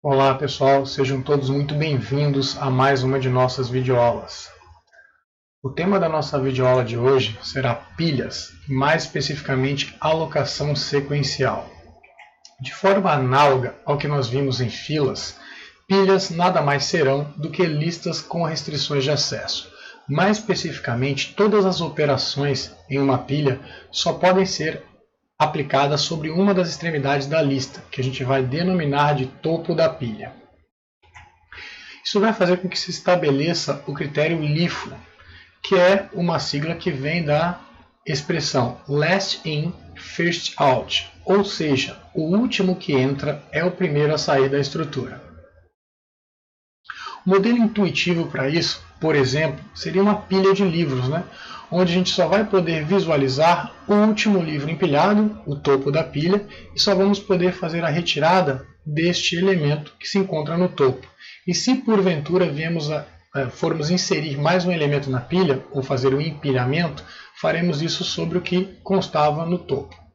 Olá pessoal, sejam todos muito bem-vindos a mais uma de nossas videoaulas. O tema da nossa videoaula de hoje será pilhas, mais especificamente alocação sequencial. De forma análoga ao que nós vimos em filas, pilhas nada mais serão do que listas com restrições de acesso. Mais especificamente, todas as operações em uma pilha só podem ser aplicada sobre uma das extremidades da lista, que a gente vai denominar de topo da pilha. Isso vai fazer com que se estabeleça o critério LIFO, que é uma sigla que vem da expressão last in, first out, ou seja, o último que entra é o primeiro a sair da estrutura. O modelo intuitivo para isso, por exemplo, seria uma pilha de livros, onde a gente só vai poder visualizar o último livro empilhado, o topo da pilha, e só vamos poder fazer a retirada deste elemento que se encontra no topo. E se porventura formos inserir mais um elemento na pilha, ou fazer o empilhamento, faremos isso sobre o que constava no topo.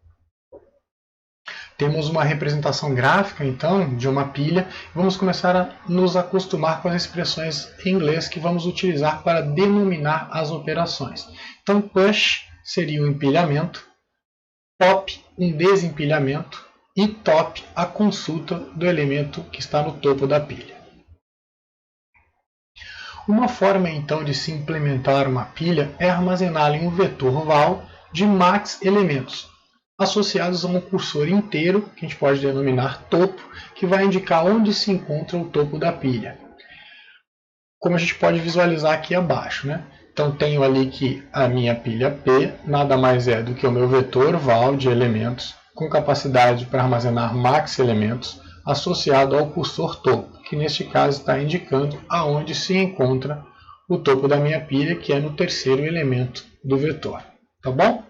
Temos uma representação gráfica, então, de uma pilha. Vamos começar a nos acostumar com as expressões em inglês que vamos utilizar para denominar as operações. Então, push seria o empilhamento, pop, um desempilhamento, e top, a consulta do elemento que está no topo da pilha. Uma forma, então, de se implementar uma pilha é armazená-la em um vetor val de max elementos, associados a um cursor inteiro, que a gente pode denominar topo, que vai indicar onde se encontra o topo da pilha. Como a gente pode visualizar aqui abaixo, Então tenho ali que a minha pilha P nada mais é do que o meu vetor val de elementos, com capacidade para armazenar max elementos, associado ao cursor topo, que neste caso está indicando aonde se encontra o topo da minha pilha, que é no terceiro elemento do vetor. Tá bom?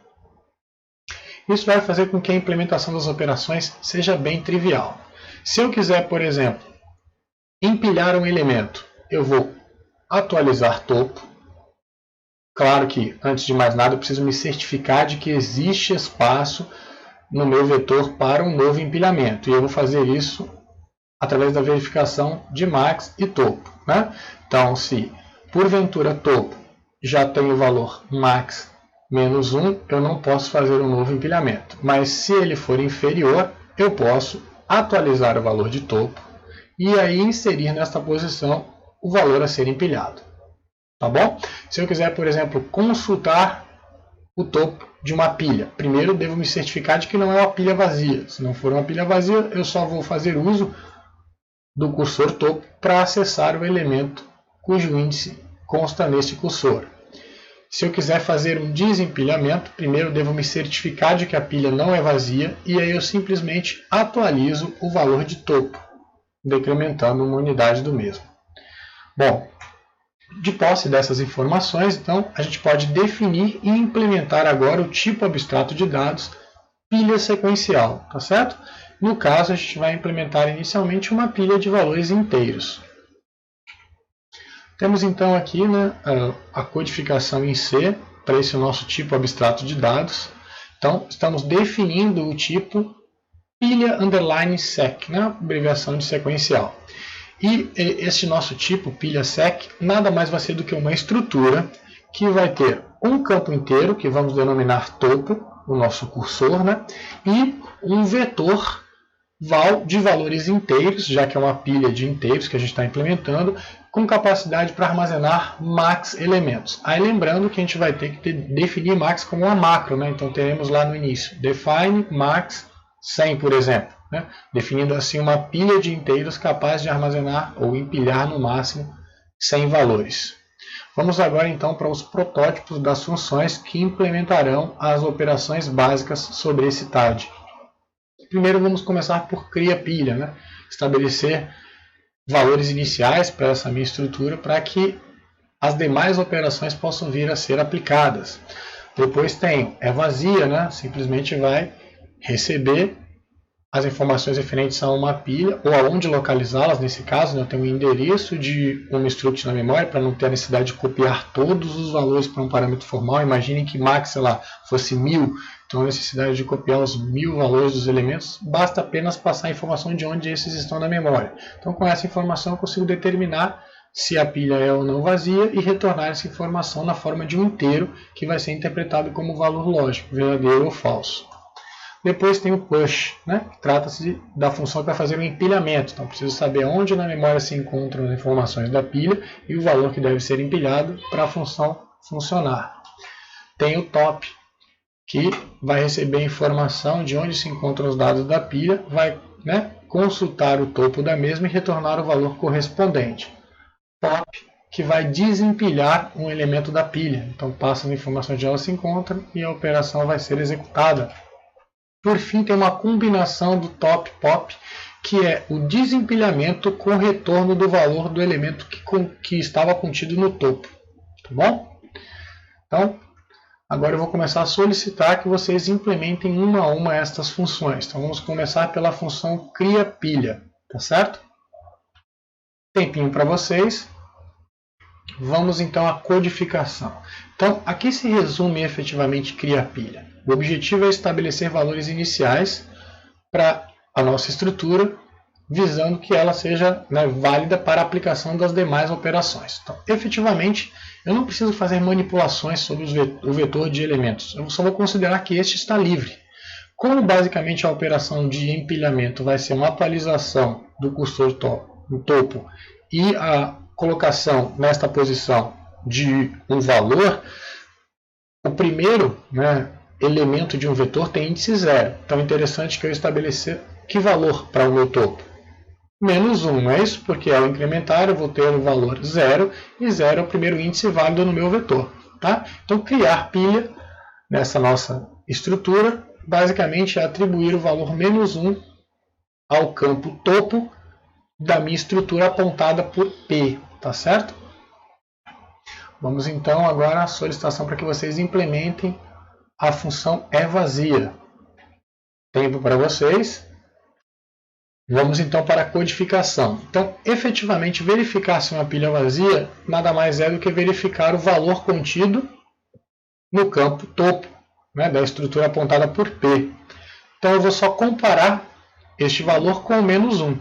Isso vai fazer com que a implementação das operações seja bem trivial. Se eu quiser, por exemplo, empilhar um elemento, eu vou atualizar topo. Claro que, antes de mais nada, eu preciso me certificar de que existe espaço no meu vetor para um novo empilhamento. E eu vou fazer isso através da verificação de max e topo. Então, se porventura topo já tem o valor max menos 1, eu não posso fazer um novo empilhamento. Mas se ele for inferior, eu posso atualizar o valor de topo e aí inserir nesta posição o valor a ser empilhado. Tá bom? Se eu quiser, por exemplo, consultar o topo de uma pilha, primeiro devo me certificar de que não é uma pilha vazia. Se não for uma pilha vazia, eu só vou fazer uso do cursor topo para acessar o elemento cujo índice consta neste cursor. Se eu quiser fazer um desempilhamento, primeiro devo me certificar de que a pilha não é vazia e aí eu simplesmente atualizo o valor de topo, decrementando uma unidade do mesmo. Bom, de posse dessas informações, então, a gente pode definir e implementar agora o tipo abstrato de dados pilha sequencial, tá certo? No caso, a gente vai implementar inicialmente uma pilha de valores inteiros. Temos então aqui a codificação em C para esse nosso tipo abstrato de dados. Então, estamos definindo o tipo pilha_sec, abreviação de sequencial. E este nosso tipo, pilha_sec, nada mais vai ser do que uma estrutura que vai ter um campo inteiro, que vamos denominar topo, o nosso cursor, e um vetor val de valores inteiros, já que é uma pilha de inteiros que a gente está implementando, com capacidade para armazenar max elementos. Aí lembrando que a gente vai ter que definir max como uma macro, então teremos lá no início, define max 100, por exemplo, definindo assim uma pilha de inteiros capaz de armazenar ou empilhar no máximo 100 valores. Vamos agora então para os protótipos das funções que implementarão as operações básicas sobre esse TAD. Primeiro vamos começar por cria pilha, estabelecer valores iniciais para essa minha estrutura para que as demais operações possam vir a ser aplicadas. Depois tenho vazia, simplesmente vai receber as informações referentes a uma pilha ou aonde localizá-las. Nesse caso, eu tenho um endereço de uma struct na memória para não ter a necessidade de copiar todos os valores para um parâmetro formal. Imaginem que max, fosse 1000, Então a necessidade de copiar os 1000 valores dos elementos, basta apenas passar a informação de onde esses estão na memória. Então com essa informação eu consigo determinar se a pilha é ou não vazia e retornar essa informação na forma de um inteiro que vai ser interpretado como valor lógico, verdadeiro ou falso. Depois tem o push, né? Que trata-se da função que vai fazer o empilhamento. Então preciso saber onde na memória se encontram as informações da pilha e o valor que deve ser empilhado para a função funcionar. Tem o top, que vai receber a informação de onde se encontram os dados da pilha, vai, né, consultar o topo da mesma e retornar o valor correspondente. Pop, que vai desempilhar um elemento da pilha. Então passa as informações de onde ela se encontra e a operação vai ser executada. Por fim, tem uma combinação do top-pop, que é o desempilhamento com retorno do valor do elemento que estava contido no topo. Tá bom? Então, agora eu vou começar a solicitar que vocês implementem uma a uma estas funções. Então, vamos começar pela função cria pilha. Tá certo? Tempinho para vocês. Vamos então à codificação. Então, aqui se resume efetivamente cria pilha. O objetivo é estabelecer valores iniciais para a nossa estrutura, visando que ela seja, né, válida para a aplicação das demais operações. Então, efetivamente, eu não preciso fazer manipulações sobre o vetor de elementos. Eu só vou considerar que este está livre. Como basicamente a operação de empilhamento vai ser uma atualização do cursor no topo e a colocação nesta posição de um valor, o primeiro, né, elemento de um vetor tem índice 0. Então é interessante que eu estabeleça que valor para o meu topo? Menos 1, não é isso? Porque ao incrementar eu vou ter o valor 0 e 0 é o primeiro índice válido no meu vetor. Tá? Então criar pilha nessa nossa estrutura basicamente é atribuir o valor menos 1 ao campo topo da minha estrutura apontada por P. Tá certo? Vamos então agora à solicitação para que vocês implementem a função é-vazia. Tempo para vocês. Vamos então para a codificação. Então, efetivamente, verificar se uma pilha é vazia nada mais é do que verificar o valor contido no campo topo, né, da estrutura apontada por P. Então, eu vou só comparar este valor com o menos 1.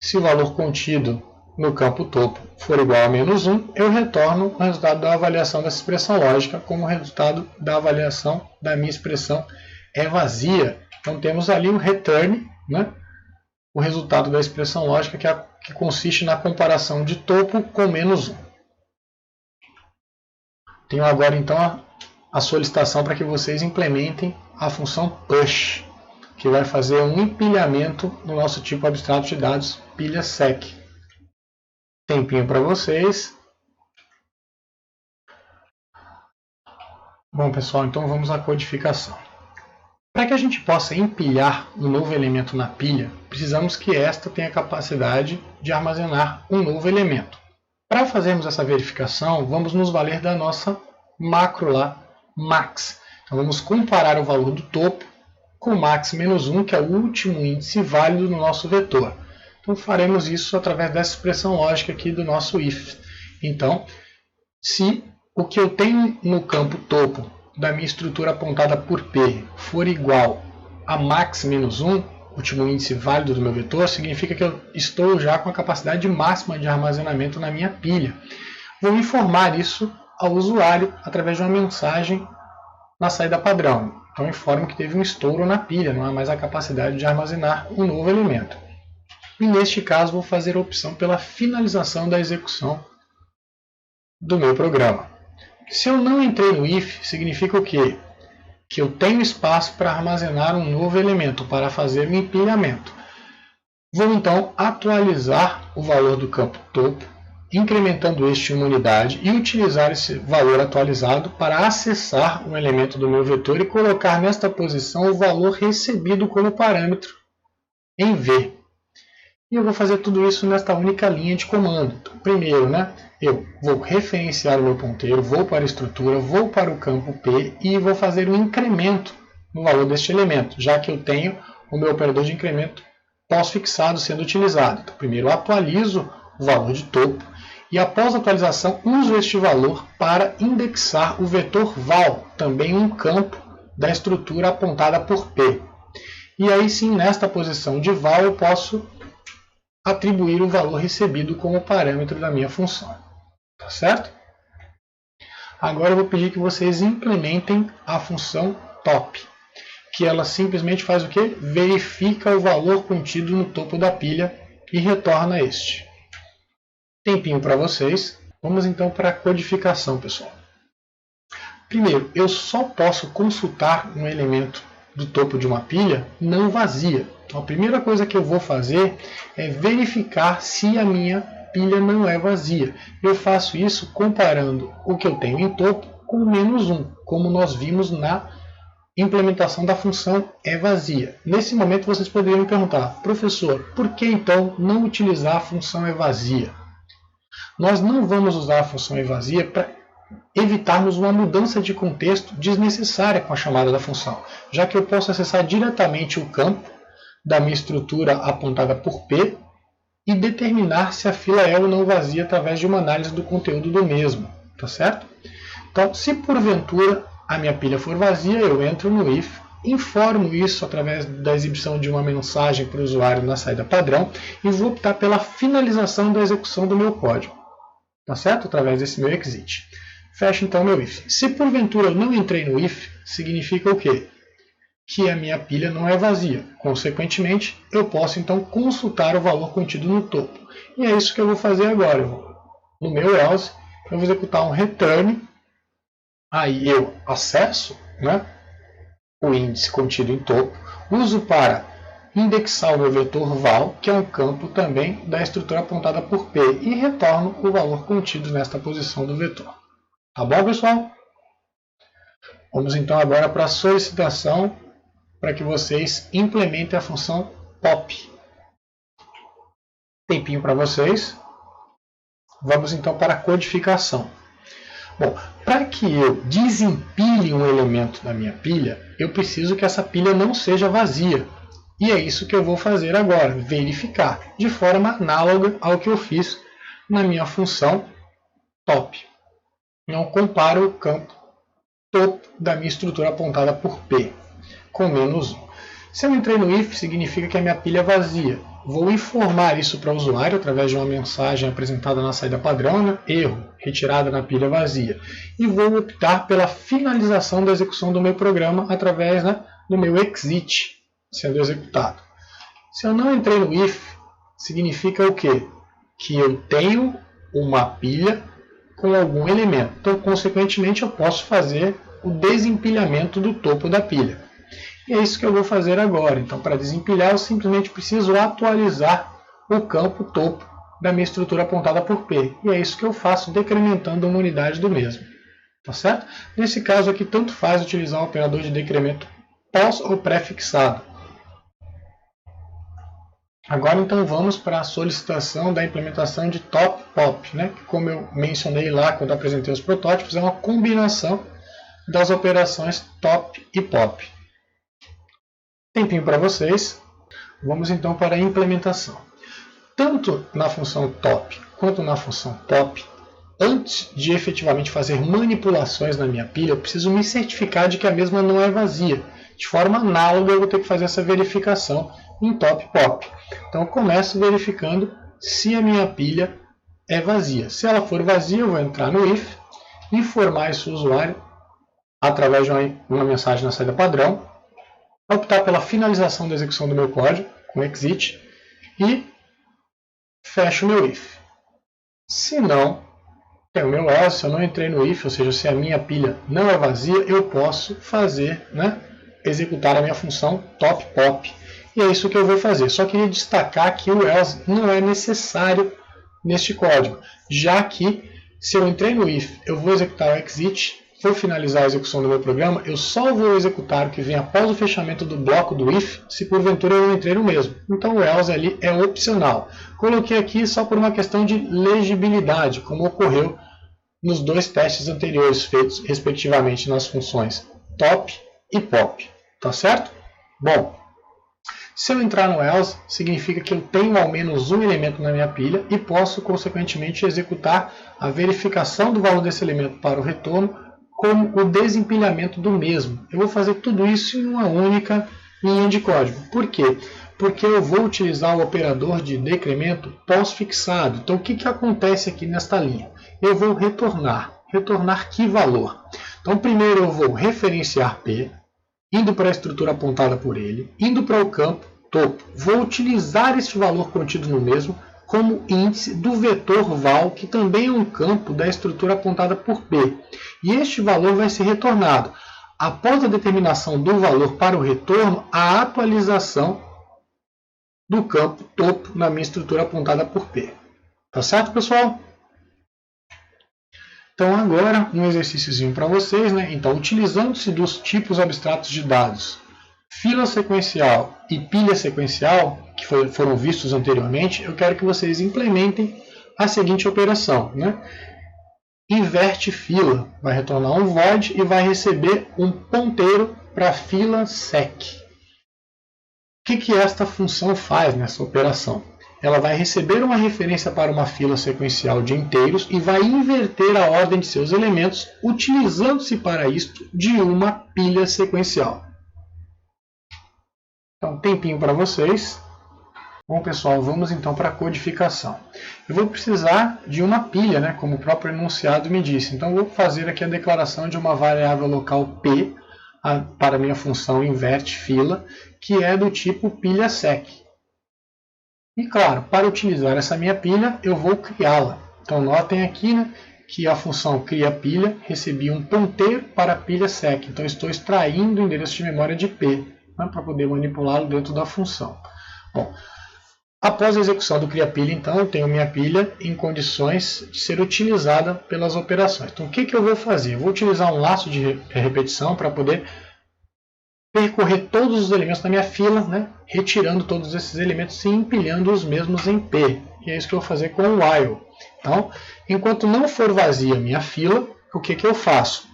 Se o valor contido no campo topo for igual a menos 1, eu retorno o resultado da avaliação dessa expressão lógica como resultado da avaliação da minha expressão é vazia. Então temos ali o return, né? O resultado da expressão lógica que consiste na comparação de topo com menos 1. Tenho agora então a solicitação para que vocês implementem a função push, que vai fazer um empilhamento no nosso tipo abstrato de dados pilha sec. Tempinho para vocês. Bom, pessoal, então vamos à codificação. Para que a gente possa empilhar um novo elemento na pilha, precisamos que esta tenha a capacidade de armazenar um novo elemento. Para fazermos essa verificação, vamos nos valer da nossa macro lá, max. Então vamos comparar o valor do topo com max menos 1, que é o último índice válido no nosso vetor. Então faremos isso através dessa expressão lógica aqui do nosso if. Então, se o que eu tenho no campo topo da minha estrutura apontada por P for igual a max menos 1, último índice válido do meu vetor, significa que eu estou já com a capacidade máxima de armazenamento na minha pilha. Vou informar isso ao usuário através de uma mensagem na saída padrão. Então informo que teve um estouro na pilha, não há mais a capacidade de armazenar um novo elemento. E neste caso vou fazer a opção pela finalização da execução do meu programa. Se eu não entrei no if, significa o quê? Que eu tenho espaço para armazenar um novo elemento, para fazer o empilhamento. Vou então atualizar o valor do campo topo, incrementando este em uma unidade e utilizar esse valor atualizado para acessar um elemento do meu vetor e colocar nesta posição o valor recebido como parâmetro em V. E eu vou fazer tudo isso nesta única linha de comando. Então, primeiro, eu vou referenciar o meu ponteiro, vou para a estrutura, vou para o campo P e vou fazer um incremento no valor deste elemento, já que eu tenho o meu operador de incremento pós-fixado sendo utilizado. Então, primeiro eu atualizo o valor de topo e após a atualização uso este valor para indexar o vetor val, também um campo da estrutura apontada por P. E aí sim, nesta posição de val, eu posso atribuir o valor recebido como parâmetro da minha função. Tá certo? Agora eu vou pedir que vocês implementem a função top, que ela simplesmente faz o quê? Verifica o valor contido no topo da pilha e retorna este. Tempinho para vocês. Vamos então para a codificação, pessoal. Primeiro, eu só posso consultar um elemento do topo de uma pilha não vazia. Então, a primeira coisa que eu vou fazer é verificar se a minha pilha não é vazia. Eu faço isso comparando o que eu tenho em topo com -1, como nós vimos na implementação da função é vazia. Nesse momento vocês poderiam me perguntar, professor, por que então não utilizar a função é vazia? Nós não vamos usar a função é vazia para evitarmos uma mudança de contexto desnecessária com a chamada da função, já que eu posso acessar diretamente o campo da minha estrutura apontada por P e determinar se a fila é ou não vazia através de uma análise do conteúdo do mesmo. Tá certo? Então, se porventura a minha pilha for vazia, eu entro no if, informo isso através da exibição de uma mensagem para o usuário na saída padrão e vou optar pela finalização da execução do meu código. Tá certo? Através desse meu exit. Fecho então meu if. Se porventura eu não entrei no if, significa o quê? Que a minha pilha não é vazia. Consequentemente, eu posso então consultar o valor contido no topo. E é isso que eu vou fazer agora. No meu else, eu vou executar um return. Aí eu acesso, né, o índice contido em topo, uso para indexar o meu vetor val, que é um campo também da estrutura apontada por P, e retorno o valor contido nesta posição do vetor. Tá bom, pessoal? Vamos então agora para a solicitação para que vocês implementem a função pop. Tempinho para vocês. Vamos então para a codificação. Bom, para que eu desempilhe um elemento da minha pilha, eu preciso que essa pilha não seja vazia. E é isso que eu vou fazer agora, verificar, de forma análoga ao que eu fiz na minha função top. Não comparo o campo topo da minha estrutura apontada por P com -1. Se eu entrei no if, significa que a minha pilha é vazia. Vou informar isso para o usuário através de uma mensagem apresentada na saída padrão, né? Erro, retirada na pilha vazia. E vou optar pela finalização da execução do meu programa através, né, do meu exit sendo executado. Se eu não entrei no if, significa o quê? Que eu tenho uma pilha com algum elemento. Então, consequentemente, eu posso fazer o desempilhamento do topo da pilha. E é isso que eu vou fazer agora. Então, para desempilhar, eu simplesmente preciso atualizar o campo topo da minha estrutura apontada por P. E é isso que eu faço, decrementando uma unidade do mesmo. Tá certo? Nesse caso aqui, tanto faz utilizar um operador de decremento pós ou pré-fixado. Agora, então, vamos para a solicitação da implementação de top-pop, né? Que, como eu mencionei lá quando apresentei os protótipos, é uma combinação das operações top e pop. Tempinho para vocês. Vamos então para a implementação. Tanto na função top quanto na função pop, antes de efetivamente fazer manipulações na minha pilha, eu preciso me certificar de que a mesma não é vazia. De forma análoga, eu vou ter que fazer essa verificação em top pop. Então eu começo verificando se a minha pilha é vazia. Se ela for vazia, eu vou entrar no if, informar esse usuário através de uma mensagem na saída padrão, optar pela finalização da execução do meu código com exit e fecho o meu if. Se não, tem o meu else, se eu não entrei no if, ou seja, se a minha pilha não é vazia, eu posso fazer, né, executar a minha função top pop. E é isso que eu vou fazer. Só queria destacar que o else não é necessário neste código, já que se eu entrei no if, eu vou executar o exit, vou finalizar a execução do meu programa, eu só vou executar o que vem após o fechamento do bloco do if, se porventura eu não entrei no mesmo. Então o else ali é opcional. Coloquei aqui só por uma questão de legibilidade, como ocorreu nos dois testes anteriores feitos respectivamente nas funções top e pop. Tá certo? Bom, se eu entrar no else, significa que eu tenho ao menos um elemento na minha pilha e posso, consequentemente, executar a verificação do valor desse elemento para o retorno como o desempilhamento do mesmo. Eu vou fazer tudo isso em uma única linha de código. Por quê? Porque eu vou utilizar o operador de decremento pós-fixado. Então, o que acontece aqui nesta linha? Eu vou retornar. Retornar que valor? Então, primeiro eu vou referenciar P, indo para a estrutura apontada por ele, indo para o campo topo. Vou utilizar este valor contido no mesmo como índice do vetor val, que também é um campo da estrutura apontada por P. E este valor vai ser retornado. Após a determinação do valor para o retorno, a atualização do campo topo na minha estrutura apontada por P. Tá certo, pessoal? Então agora um exercíciozinho para vocês, né? Então, utilizando-se dos tipos abstratos de dados fila sequencial e pilha sequencial, que foram vistos anteriormente, eu quero que vocês implementem a seguinte operação, né? Inverte fila, vai retornar um void e vai receber um ponteiro para a fila sec. O que esta função faz nessa operação? Ela vai receber uma referência para uma fila sequencial de inteiros e vai inverter a ordem de seus elementos, utilizando-se para isto de uma pilha sequencial. Então, tempinho para vocês. Bom, pessoal, vamos então para a codificação. Eu vou precisar de uma pilha, né, como o próprio enunciado me disse. Então, eu vou fazer aqui a declaração de uma variável local P para a minha função inverte fila, que é do tipo pilha sec. E claro, para utilizar essa minha pilha, eu vou criá-la. Então, notem aqui, né, que a função cria pilha, recebi um ponteiro para a pilha sec. Então, estou extraindo o endereço de memória de P, né, para poder manipulá-lo dentro da função. Bom, após a execução do cria-pilha, então, eu tenho minha pilha em condições de ser utilizada pelas operações. Então, o que eu vou fazer? Eu vou utilizar um laço de repetição para poder percorrer todos os elementos da minha fila, né, retirando todos esses elementos e empilhando os mesmos em P. E é isso que eu vou fazer com o while. Então, enquanto não for vazia a minha fila, o que eu faço?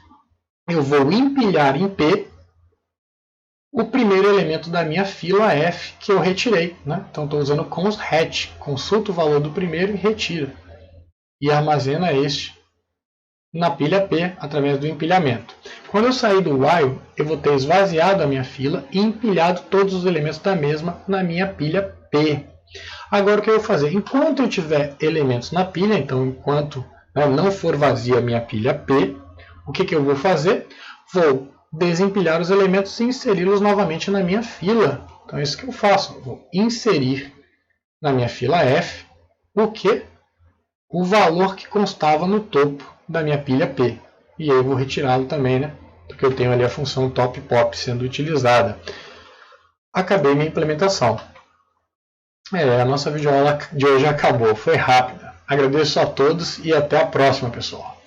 Eu vou empilhar em P o primeiro elemento da minha fila F que eu retirei, né? Então, estou usando const hat, consulta o valor do primeiro e retira. E armazena este na pilha P através do empilhamento. Quando eu sair do while, eu vou ter esvaziado a minha fila e empilhado todos os elementos da mesma na minha pilha P. Agora, o que eu vou fazer? Enquanto eu tiver elementos na pilha, então, enquanto não for vazia a minha pilha P, o que eu vou fazer? Vou desempilhar os elementos e inseri-los novamente na minha fila. Então é isso que eu faço. Eu vou inserir na minha fila F o que? O valor que constava no topo da minha pilha P. E aí eu vou retirá-lo também, né? Porque eu tenho ali a função top pop sendo utilizada. Acabei minha implementação. A nossa videoaula de hoje acabou. Foi rápida. Agradeço a todos e até a próxima, pessoal.